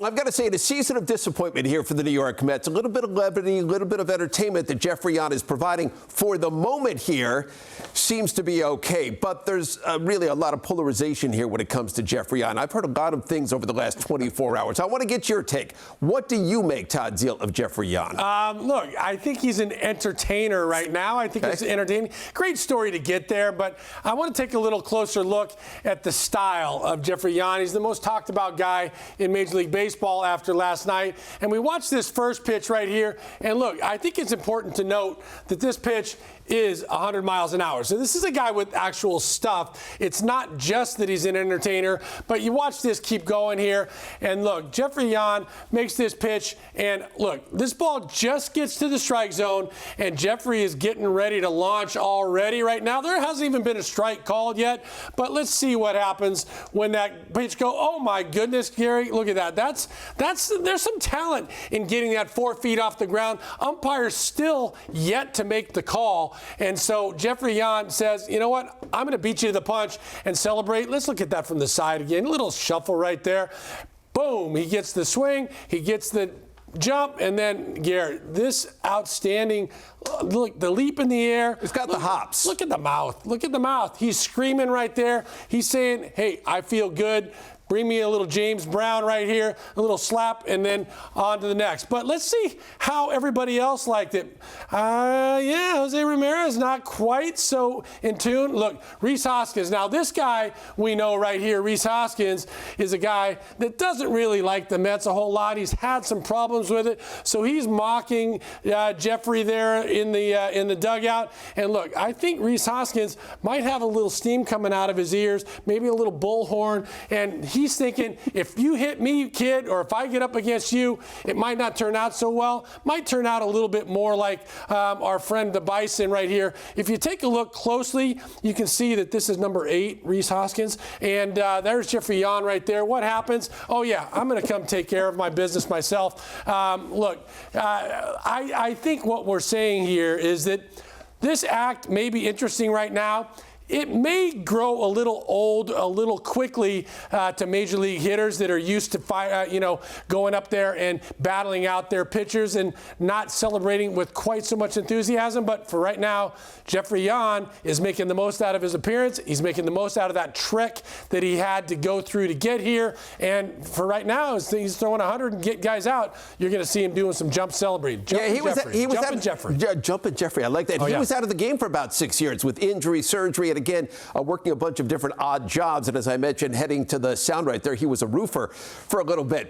I've got to say, the season of disappointment here for the New York Mets. A little bit of levity, a little bit of entertainment that Jefry Yan is providing for the moment here seems to be okay. But there's really a lot of polarization here when it comes to Jefry Yan. I've heard a lot of things over the last 24 hours. I want to get your take. What do you make, Todd Zeile, of Jefry Yan? Look, I think he's an entertainer right now. I think it's entertaining. Great story to get there, but I want to take a little closer look at the style of Jefry Yan. He's the most talked about guy in Major League Baseball after last night. And we watched this first pitch right here. And look, I think it's important to note that this pitch is 100 miles an hour. So this is a guy with actual stuff. It's not just that he's an entertainer, but you watch this keep going here. And look, Jefry Yan makes this pitch. And look, this ball just gets to the strike zone, and Jefry is getting ready to launch already right now. There hasn't even been a strike called yet, but let's see what happens when that pitch goes. Oh my goodness, Gary, look at that. There's some talent in getting that 4 feet off the ground. Umpire's still yet to make the call. And so Jefry Yan says, you know what, I'm going to beat you to the punch and celebrate. Let's look at that from the side again. A little shuffle right there. Boom, he gets the swing, he gets the jump, and then, Garrett, this outstanding, look, the leap in the air. He's got the hops. Look at the mouth. Look at the mouth. He's screaming right there. He's saying, hey, I feel good. Bring me a little James Brown right here, a little slap, and then on to the next. But let's see how everybody else liked it. Yeah, Jose Ramirez not quite so in tune. Look, Rhys Hoskins. Now, this guy we know right here, Rhys Hoskins, is a guy that doesn't really like the Mets a whole lot. He's had some problems with it, so he's mocking Jefry there in the dugout. And look, I think Rhys Hoskins might have a little steam coming out of his ears, maybe a little bullhorn, and he's thinking, if you hit me, kid, or if I get up against you, it might not turn out so well. Might turn out a little bit more like our friend the Bison right here. If you take a look closely, you can see that this is number 8, Rhys Hoskins, and there's Jefry Yan right there. What happens? Oh, yeah, I'm going to come take care of my business myself. Look, I think what we're saying here is that this act may be interesting right now. It may grow a little old, a little quickly to major league hitters that are used to going up there and battling out their pitchers and not celebrating with quite so much enthusiasm. But for right now, Jefry Yan is making the most out of his appearance. He's making the most out of that trek that he had to go through to get here. And for right now, as he's throwing 100 and get guys out, you're going to see him doing some jump celebrating. Jumping Jefry. I like that. He was out of the game for about 6 years with injury, surgery, and again, working a bunch of different odd jobs. And as I mentioned, heading to the sound right there, he was a roofer for a little bit.